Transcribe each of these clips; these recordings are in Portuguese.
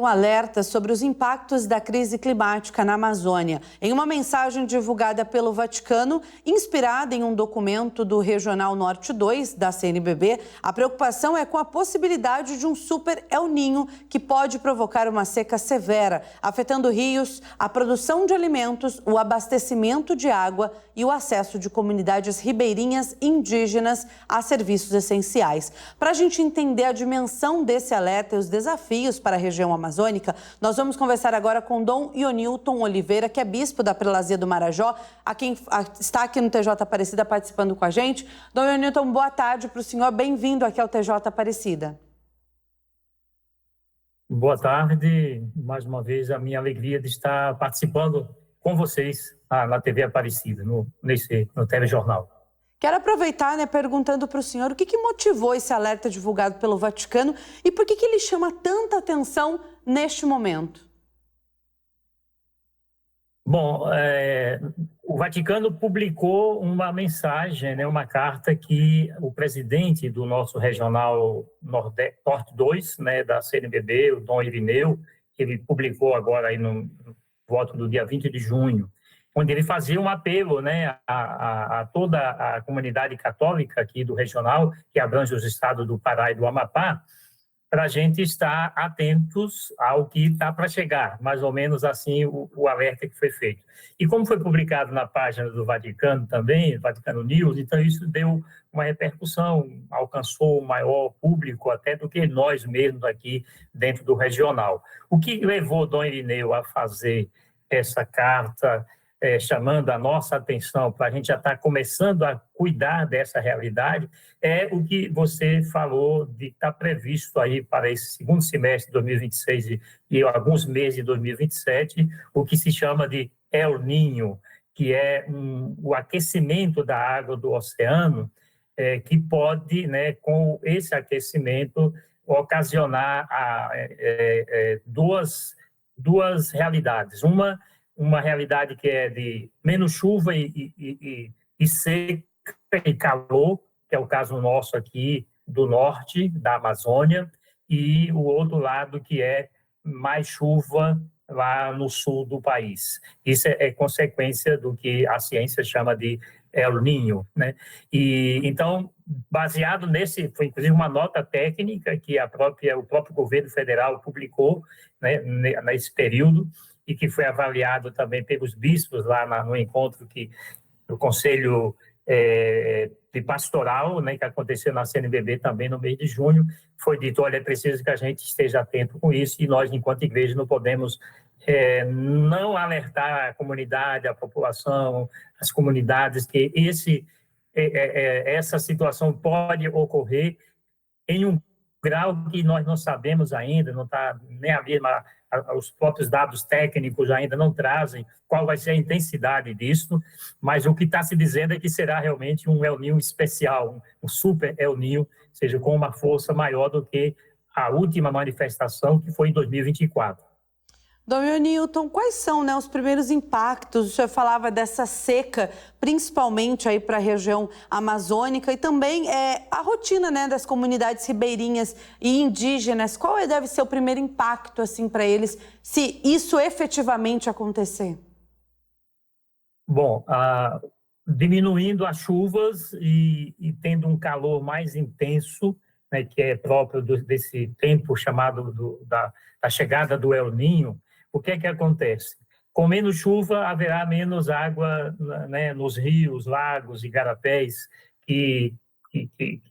um alerta sobre os impactos da crise climática na Amazônia. Em uma mensagem divulgada pelo Vaticano, inspirada em um documento do Regional Norte 2 da CNBB, a preocupação é com a possibilidade de um super El Niño que pode provocar uma seca severa, afetando rios, a produção de alimentos, o abastecimento de água e o acesso de comunidades ribeirinhas indígenas a serviços essenciais. Para a gente entender a dimensão desse alerta e os desafios para a região amazônica, nós vamos conversar agora com Dom Ionilton Oliveira, que é bispo da Prelazia do Marajó, a quem está aqui no TJ Aparecida participando com a gente. Dom Ionilton, boa tarde para o senhor, bem-vindo aqui ao TJ Aparecida. Boa tarde, mais uma vez a minha alegria de estar participando com vocês na TV Aparecida, no telejornal. Quero aproveitar, perguntando para o senhor o que motivou esse alerta divulgado pelo Vaticano e por que ele chama tanta atenção neste momento? Bom, o Vaticano publicou uma mensagem, uma carta que o presidente do nosso Regional Norte 2, da CNBB, o Dom Irineu, ele publicou agora aí no voto do dia 20 de junho, onde ele fazia um apelo a toda a comunidade católica aqui do regional, que abrange os estados do Pará e do Amapá, para a gente estar atentos ao que está para chegar, mais ou menos assim o alerta que foi feito. E como foi publicado na página do Vaticano também, Vaticano News, então isso deu uma repercussão, alcançou um maior público até do que nós mesmos aqui dentro do regional. O que levou Dom Irineu a fazer essa carta, chamando a nossa atenção para a gente já estar começando a cuidar dessa realidade, é o que você falou de estar previsto aí para esse segundo semestre de 2026 e alguns meses de 2027, o que se chama de El Niño, que é o aquecimento da água do oceano, que pode, com esse aquecimento, ocasionar duas realidades. Uma realidade que é de menos chuva e seca e calor, que é o caso nosso aqui do norte da Amazônia, e o outro lado que é mais chuva lá no sul do país. Isso é consequência do que a ciência chama de El Niño, E então, baseado nesse, foi inclusive uma nota técnica que o próprio governo federal publicou, nesse período, e que foi avaliado também pelos bispos lá no encontro do Conselho de Pastoral, que aconteceu na CNBB também no mês de junho. Foi dito, olha, é preciso que a gente esteja atento com isso, e nós, enquanto igreja, não podemos não alertar a comunidade, a população, as comunidades, que essa situação pode ocorrer em um grau que nós não sabemos ainda, não está nem a mesma. Os próprios dados técnicos ainda não trazem qual vai ser a intensidade disso, mas o que está se dizendo é que será realmente um El Niño especial, um super El Niño, ou seja, com uma força maior do que a última manifestação, que foi em 2024. Dom Ionilton, quais são os primeiros impactos? O senhor falava dessa seca, principalmente aí para a região amazônica, e também a rotina das comunidades ribeirinhas e indígenas. Qual deve ser o primeiro impacto assim, para eles, se isso efetivamente acontecer? Bom, diminuindo as chuvas e tendo um calor mais intenso, que é próprio desse tempo chamado da chegada do El Niño, o que é que acontece? Com menos chuva, haverá menos água nos rios, lagos e igarapés que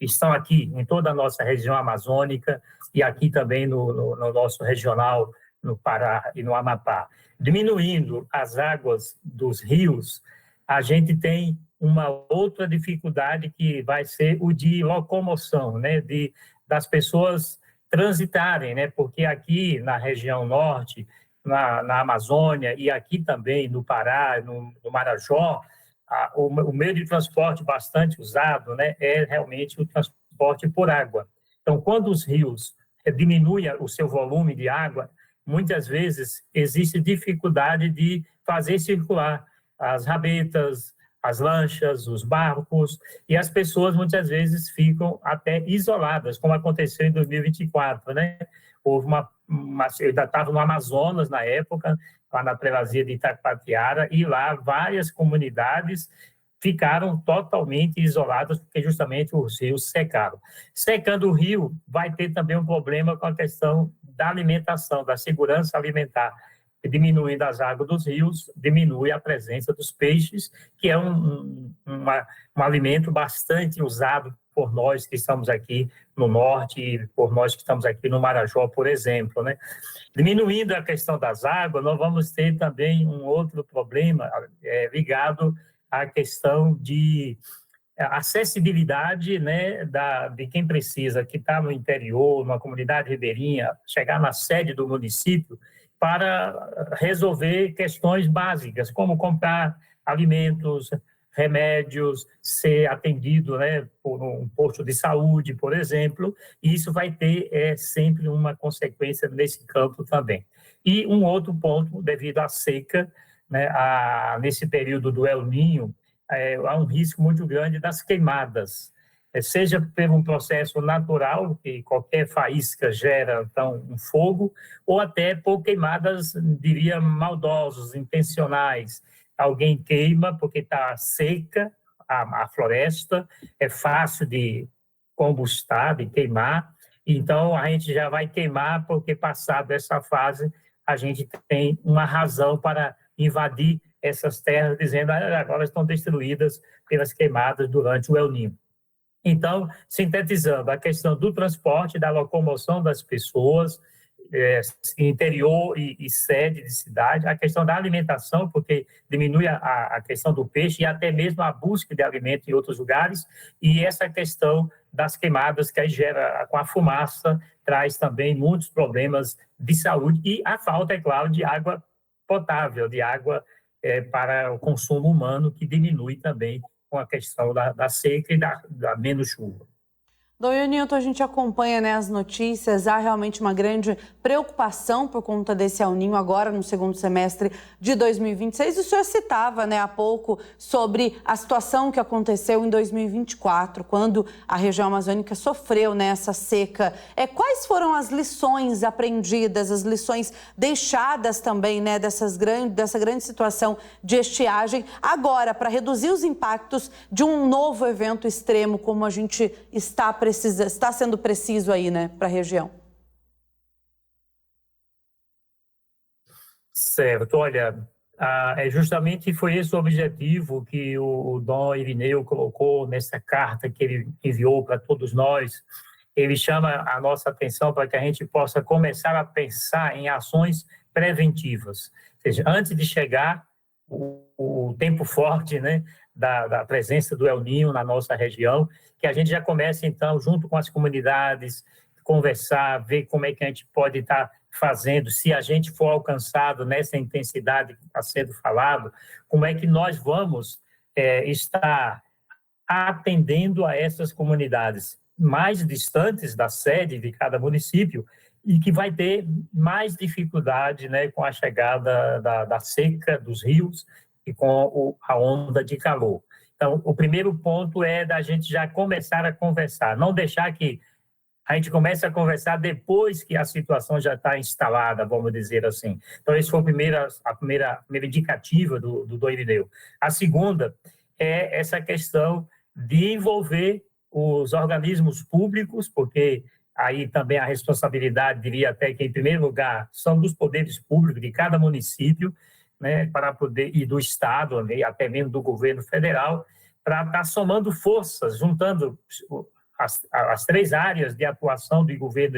estão aqui em toda a nossa região amazônica e aqui também no nosso regional, no Pará e no Amapá. Diminuindo as águas dos rios, a gente tem uma outra dificuldade que vai ser o de locomoção, das pessoas transitarem, porque aqui na região norte, na Amazônia e aqui também no Pará, no Marajó, o meio de transporte bastante usado é realmente o transporte por água. Então, quando os rios diminuem o seu volume de água, muitas vezes existe dificuldade de fazer circular as rabetas, as lanchas, os barcos, e as pessoas muitas vezes ficam até isoladas, como aconteceu em 2024, houve eu ainda estava no Amazonas na época, lá na prelazia de Itacoatiara, e lá várias comunidades ficaram totalmente isoladas, porque justamente os rios secaram. Secando o rio, vai ter também um problema com a questão da alimentação, da segurança alimentar. Diminuindo as águas dos rios, diminui a presença dos peixes, que é um alimento bastante usado por nós que estamos aqui no norte e por nós que estamos aqui no Marajó, por exemplo, né? Diminuindo a questão das águas, nós vamos ter também um outro problema ligado à questão de acessibilidade, né, de quem precisa, que está no interior, numa comunidade ribeirinha, chegar na sede do município para resolver questões básicas, como comprar alimentos, remédios, ser atendido, né, por um posto de saúde, por exemplo, e isso vai ter sempre uma consequência nesse campo também. E um outro ponto, devido à seca, né, nesse período do El Niño, há um risco muito grande das queimadas, seja por um processo natural, que qualquer faísca gera, então, um fogo, ou até por queimadas, diria, maldosas, intencionais. Alguém queima porque está seca a floresta, é fácil de combustar, de queimar, então a gente já vai queimar porque, passado essa fase, a gente tem uma razão para invadir essas terras, dizendo que agora estão destruídas pelas queimadas durante o El Niño. Então, sintetizando, a questão do transporte, da locomoção das pessoas, interior e sede de cidade, a questão da alimentação, porque diminui a questão do peixe e até mesmo a busca de alimento em outros lugares, e essa questão das queimadas que aí gera, com a fumaça, traz também muitos problemas de saúde, e a falta, é claro, de água potável, de água para o consumo humano, que diminui também com a questão da seca e da menos chuva. Dom Newton, a gente acompanha, né, as notícias, há realmente uma grande preocupação por conta desse El Niño agora no segundo semestre de 2026. O senhor citava, né, há pouco sobre a situação que aconteceu em 2024, quando a região amazônica sofreu, né, essa seca. Quais foram as lições aprendidas, as lições deixadas também, né, dessa grande situação de estiagem agora para reduzir os impactos de um novo evento extremo como a gente está sendo preciso aí, né, para a região? Certo, olha, justamente foi esse o objetivo que o Dom Irineu colocou nessa carta que ele enviou para todos nós. Ele chama a nossa atenção para que a gente possa começar a pensar em ações preventivas, ou seja, antes de chegar o tempo forte, né, da presença do El Niño na nossa região, que a gente já comece, então, junto com as comunidades, conversar, ver como é que a gente pode estar fazendo, se a gente for alcançado nessa intensidade que está sendo falado, como é que nós vamos estar atendendo a essas comunidades mais distantes da sede de cada município e que vai ter mais dificuldade, né, com a chegada da seca dos rios e com a onda de calor. Então, o primeiro ponto é da gente já começar a conversar, não deixar que a gente comece a conversar depois que a situação já está instalada, vamos dizer assim. Então, esse foi a primeira indicativa do Dom Irineu. A segunda é essa questão de envolver os organismos públicos, porque aí também a responsabilidade, diria até que, em primeiro lugar, são dos poderes públicos de cada município, né, para poder, e do Estado, né, e até mesmo do governo federal, para estar somando forças, juntando as três áreas de atuação do governo,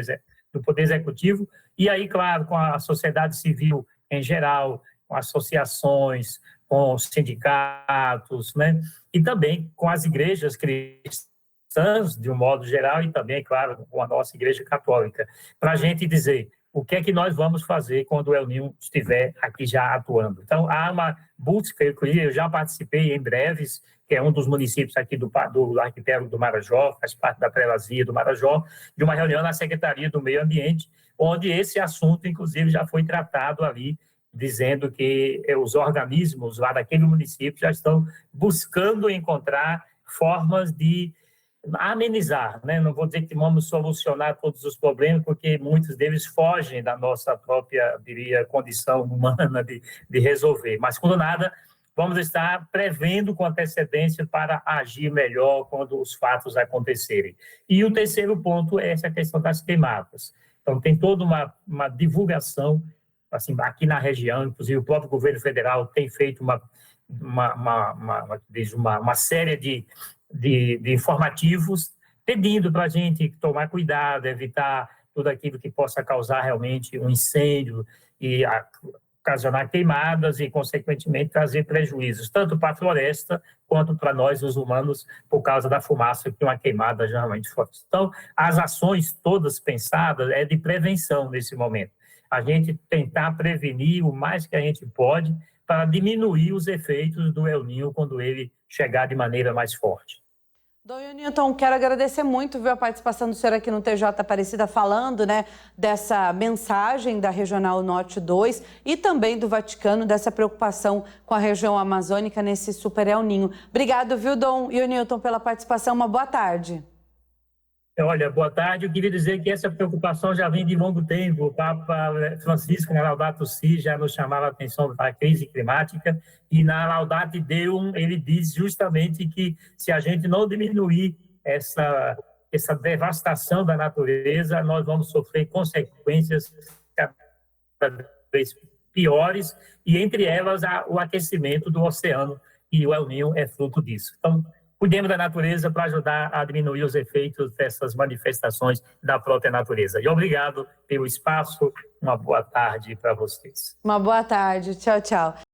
do Poder Executivo, e aí, claro, com a sociedade civil em geral, com associações, com sindicatos, né, e também com as igrejas cristãs, de um modo geral, e também, claro, com a nossa Igreja Católica, para a gente dizer o que é que nós vamos fazer quando o El Niño estiver aqui já atuando. Então, há uma busca, eu já participei em Breves, que é um dos municípios aqui do arquipélago do Marajó, faz parte da prelazia do Marajó, de uma reunião na Secretaria do Meio Ambiente, onde esse assunto, inclusive, já foi tratado ali, dizendo que os organismos lá daquele município já estão buscando encontrar formas de amenizar, né? Não vou dizer que vamos solucionar todos os problemas, porque muitos deles fogem da nossa própria, diria, condição humana de resolver. Mas, quando nada, vamos estar prevendo com antecedência para agir melhor quando os fatos acontecerem. E o terceiro ponto é essa questão das queimadas. Então, tem toda uma divulgação assim, aqui na região, inclusive o próprio governo federal tem feito uma série de informativos pedindo para a gente tomar cuidado, evitar tudo aquilo que possa causar realmente um incêndio e ocasionar queimadas e, consequentemente, trazer prejuízos, tanto para a floresta quanto para nós, os humanos, por causa da fumaça que uma queimada geralmente forte. Então, as ações todas pensadas é de prevenção nesse momento. A gente tentar prevenir o mais que a gente pode para diminuir os efeitos do El Niño quando ele chegar de maneira mais forte. Dom Newton, quero agradecer muito, viu, a participação do senhor aqui no TJ Aparecida, falando, né, dessa mensagem da Regional Norte 2 e também do Vaticano, dessa preocupação com a região amazônica nesse super El Niño. Obrigado, viu, Dom Newton, pela participação. Uma boa tarde. Olha, boa tarde. Eu queria dizer que essa preocupação já vem de longo tempo. O Papa Francisco, na Laudato Si, já nos chamava a atenção para a crise climática, e na Laudate Deum ele diz justamente que se a gente não diminuir essa devastação da natureza, nós vamos sofrer consequências cada vez piores, e entre elas o aquecimento do oceano, e o El Niño é fruto disso. Então, cuidemos da natureza para ajudar a diminuir os efeitos dessas manifestações da própria natureza. E obrigado pelo espaço. Uma boa tarde para vocês. Uma boa tarde. Tchau, tchau.